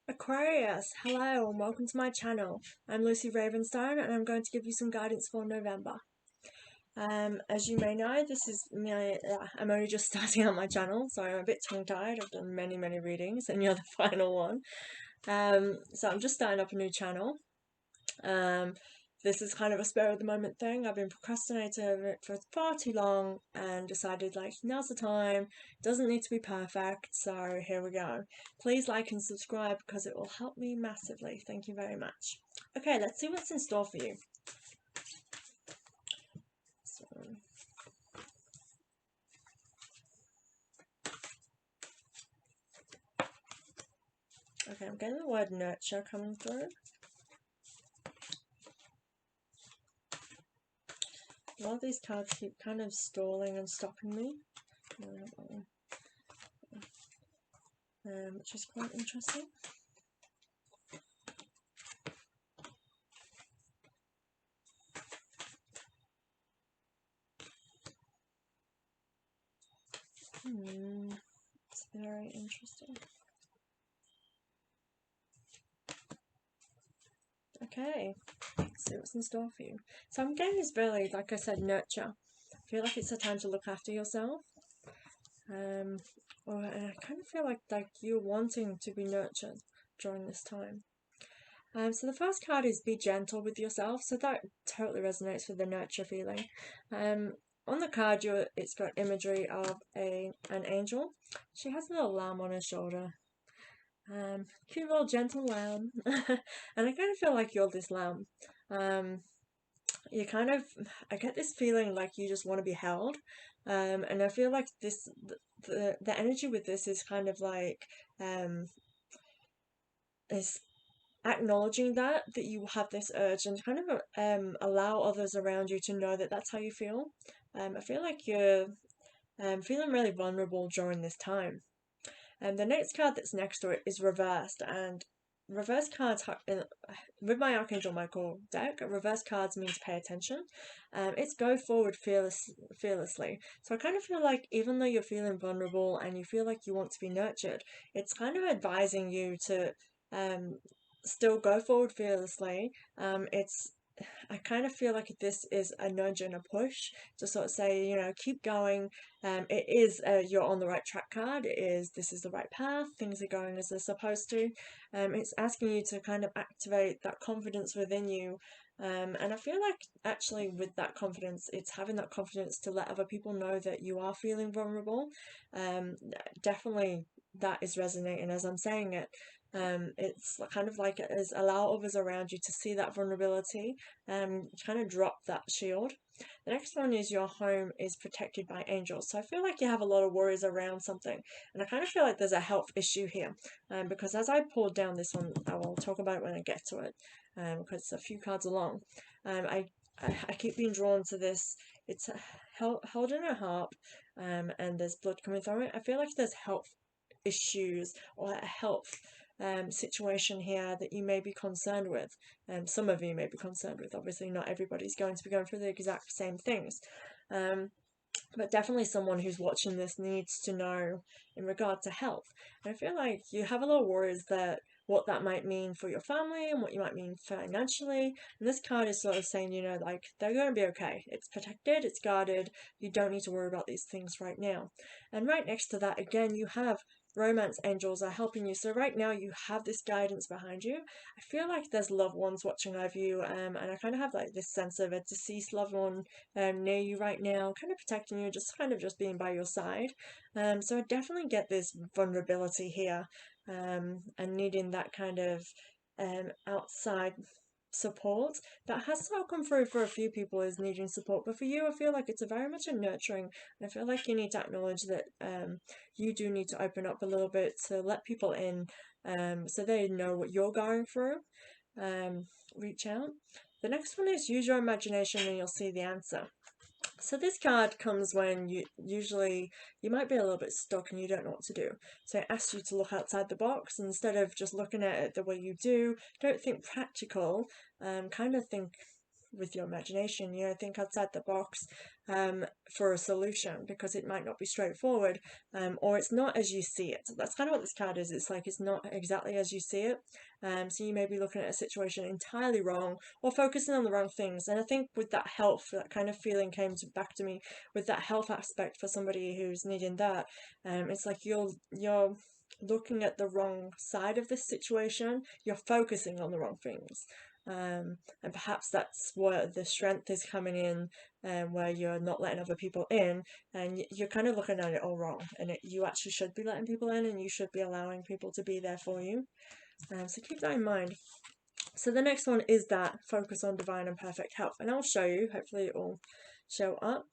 Aquarius, hello and welcome to my channel. I'm Lucy Ravenstone and I'm going to give you some guidance for November. As you may know, this is I'm only just starting out my channel, so I'm a bit tongue-tied. I've done many readings and you're the final one. So I'm just starting up a new channel. This is kind of a spur of the moment thing. I've been procrastinating over it for far too long and decided like now's the time. Doesn't need to be perfect, so here we go. Please like and subscribe because it will help me massively. Thank you very much. Okay, let's see what's in store for you. So, okay, I'm getting the word nurture coming through. A lot of these cards keep kind of stalling and stopping me. Which is quite interesting. It's very interesting. Okay, let's see what's in store for you. So I'm getting this really, like I said, nurture. I feel like it's a time to look after yourself. Or I kind of feel like you're wanting to be nurtured during this time. So the first card is be gentle with yourself. So that totally resonates with the nurture feeling. On the card, it's got imagery of an angel. She has a little lamb on her shoulder. Cute little gentle lamb. And I kind of feel like you're this lamb. You kind of, I get this feeling like you just want to be held. And I feel like the energy with this is kind of like, is acknowledging that you have this urge and kind of allow others around you to know that that's how you feel. I feel like you're feeling really vulnerable during this time. And the next card that's next to it is reversed, and reverse cards with my Archangel Michael deck, reverse cards means pay attention. It's go forward fearlessly. So I kind of feel like even though you're feeling vulnerable and you feel like you want to be nurtured, it's kind of advising you to still go forward fearlessly. I kind of feel like this is a nudge and a push to sort of say, keep going. It is you're on the right track card. This is the right path. Things are going as they're supposed to. It's asking you to kind of activate that confidence within you. And I feel like actually with that confidence, it's having that confidence to let other people know that you are feeling vulnerable. Definitely that is resonating as I'm saying it. It's kind of like it is allow others around you to see that vulnerability and kind of drop that shield. The next one is your home is protected by angels. So I feel like you have a lot of worries around something, and I kind of feel like there's a health issue here. Because as I pulled down this one, I will talk about it when I get to it, because it's a few cards along. I keep being drawn to this. It's holding a harp, and there's blood coming through it. I feel like there's health issues or a health situation here that you may be concerned with. Some of you may be concerned with. Obviously, not everybody's going to be going through the exact same things. But definitely someone who's watching this needs to know in regard to health. And I feel like you have a lot of worries that what that might mean for your family and what you might mean financially. And this card is sort of saying, like they're going to be okay. It's protected, it's guarded. You don't need to worry about these things right now. And right next to that, again, you have romance angels are helping you. So right now you have this guidance behind you. I feel like there's loved ones watching over you, and I kind of have like this sense of a deceased loved one near you right now, kind of protecting you, just being by your side. So I definitely get this vulnerability here, and needing that kind of outside support that has still come through for a few people is needing support, but for you I feel like it's a very much a nurturing. I feel like you need to acknowledge that you do need to open up a little bit to let people in, so they know what you're going through. Reach out. The next one is use your imagination and you'll see the answer. So this card comes when you might be a little bit stuck and you don't know what to do. So it asks you to look outside the box instead of just looking at it the way you do. Don't think practical. Kind of think with your imagination, you know, think outside the box for a solution, because it might not be straightforward, or it's not as you see it. That's kind of what this card is. It's like it's not exactly as you see it. So you may be looking at a situation entirely wrong, or focusing on the wrong things. And I think with that health, that kind of feeling came back to me with that health aspect for somebody who's needing that. It's like you're looking at the wrong side of this situation. You're focusing on the wrong things. And perhaps that's where the strength is coming in, where you're not letting other people in, and you're kind of looking at it all wrong. And you actually should be letting people in, and you should be allowing people to be there for you. So keep that in mind. So the next one is that focus on divine and perfect health, and I'll show you. Hopefully it will show up.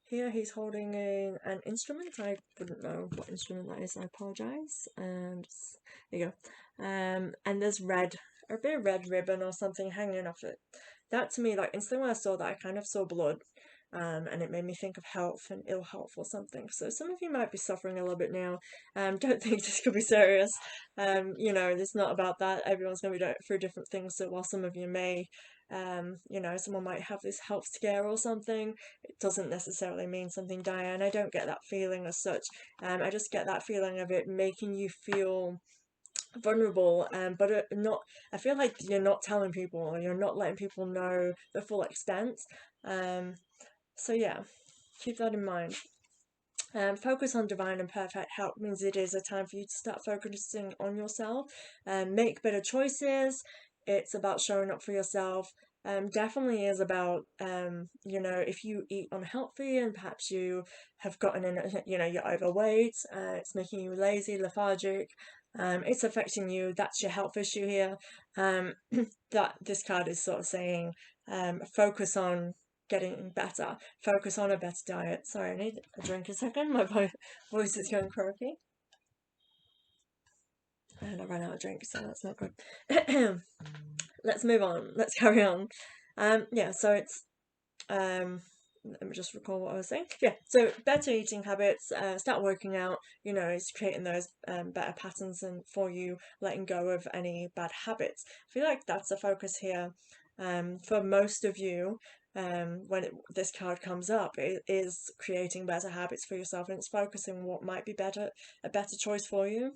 Here he's holding an instrument. I wouldn't know what instrument that is. I apologize. And there you go. And there's a bit of red ribbon or something hanging off it. That to me, like instantly when I saw that, I kind of saw blood. And it made me think of health and ill health or something. So some of you might be suffering a little bit now. Don't think this could be serious. You know, it's not about that. Everyone's going to be going through different things. So while some of you may, you know, someone might have this health scare or something, it doesn't necessarily mean something dire. And I don't get that feeling as such. I just get that feeling of it making you feel vulnerable, but not, I feel like you're not telling people, or you're not letting people know the full extent. So yeah, keep that in mind. Focus on divine and perfect health means it is a time for you to start focusing on yourself and make better choices. It's about showing up for yourself. Definitely is about, you know, if you eat unhealthy and perhaps you have gotten in, you know, you're overweight, it's making you lazy, lethargic, it's affecting you, that's your health issue here. That this card is sort of saying, focus on getting better. Focus on a better diet. Sorry, I need a drink a second. My voice is going croaky. And I ran out of drink, so that's not good. Let's move on. Let's carry on. Yeah, so it's let me just recall what I was saying. Yeah, so better eating habits, start working out, you know, is creating those better patterns and for you letting go of any bad habits. I feel like that's a focus here for most of you. When this card comes up, it is creating better habits for yourself, and it's focusing what might be a better choice for you.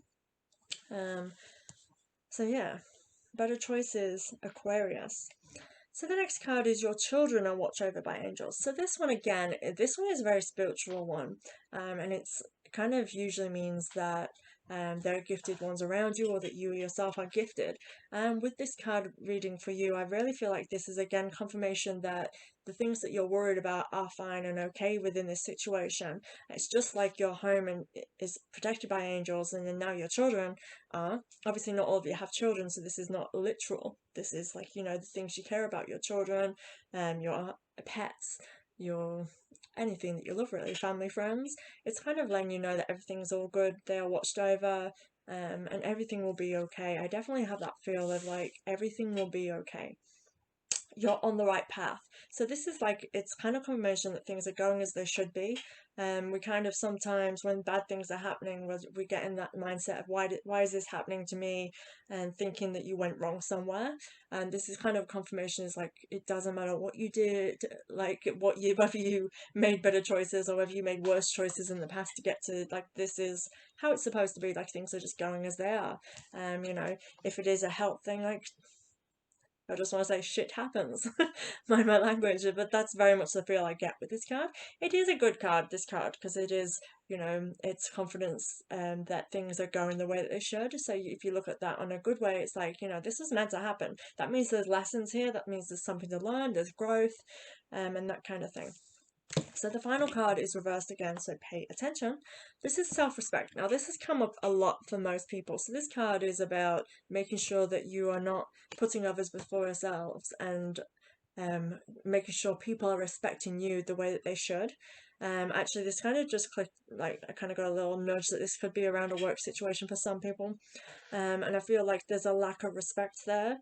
So yeah, better choices, Aquarius. So the next card is your children are watched over by angels. So this one again, this one is a very spiritual one, and it's kind of usually means that there are gifted ones around you, or that you yourself are gifted. With this card reading for you, I really feel like this is again confirmation that the things that you're worried about are fine and okay within this situation. It's just like your home and is protected by angels, and then now your children are. Obviously, not all of you have children, so this is not literal. This is like, you know, the things you care about, your children, your pets, your anything that you love, really, family, friends. It's kind of letting you know that everything's all good, they are watched over, and everything will be okay. I definitely have that feel of like everything will be okay. You're on the right path. So this is like, it's kind of confirmation that things are going as they should be. We kind of sometimes, when bad things are happening, we get in that mindset of why is this happening to me, and thinking that you went wrong somewhere. And this is kind of confirmation, is like, it doesn't matter what you did, like whether you made better choices or whether you made worse choices in the past to get to, like, this is how it's supposed to be. Like, things are just going as they are. You know, if it is a health thing, like, I just want to say shit happens. Mind my language, but that's very much the feel I get with this card. It is a good card, this card, because it is, you know, it's confidence that things are going the way that they should. So if you look at that on a good way, it's like, you know, this is meant to happen. That means there's lessons here, that means there's something to learn, there's growth, and that kind of thing. So the final card is reversed again, so pay attention. This is self-respect. Now this has come up a lot for most people. So this card is about making sure that you are not putting others before yourselves, and making sure people are respecting you the way that they should. Actually, this kind of just clicked, like, I kind of got a little nudge that this could be around a work situation for some people. And I feel like there's a lack of respect there.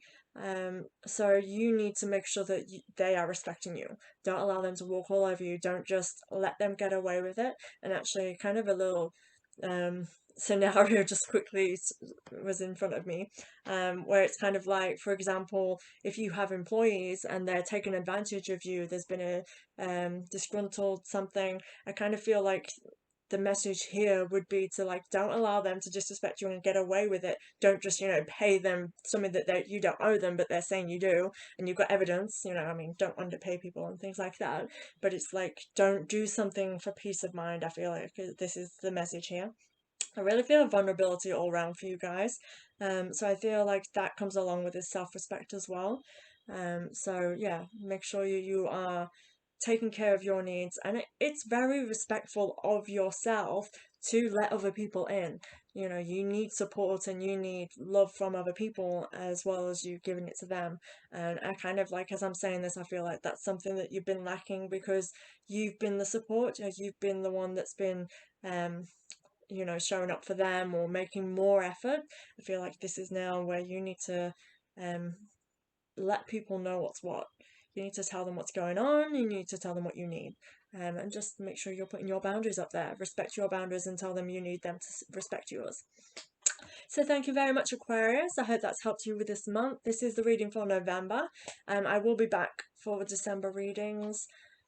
So you need to make sure that they are respecting you. Don't allow them to walk all over you. Don't just let them get away with it. And actually, kind of a little scenario just quickly was in front of me, where it's kind of like, for example, if you have employees and they're taking advantage of you, there's been a disgruntled something. I kind of feel like the message here would be to, like, don't allow them to disrespect you and get away with it. Don't just, pay them something that you don't owe them, but they're saying you do, and you've got evidence. I mean, don't underpay people and things like that. But it's like, don't do something for peace of mind. I feel like this is the message here. I really feel vulnerability all around for you guys. So I feel like that comes along with this self-respect as well. So yeah, make sure you are taking care of your needs, and it's very respectful of yourself to let other people in. You need support and you need love from other people as well as you giving it to them. And I kind of, like, as I'm saying this, I feel like that's something that you've been lacking because you've been the support, you've been the one that's been showing up for them or making more effort. I feel like this is now where you need to um, let people know what's what. You need to tell them what's going on, you need to tell them what you need. And just make sure you're putting your boundaries up there. Respect your boundaries and tell them you need them to respect yours. So thank you very much, Aquarius. I hope that's helped you with this month. This is the reading for November. I will be back for the December readings.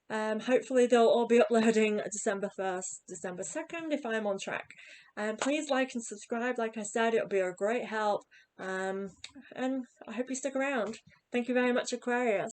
Hopefully they'll all be uploading December 1st, December 2nd if I'm on track. Please like and subscribe. Like I said, it'll be a great help. And I hope you stick around. Thank you very much, Aquarius.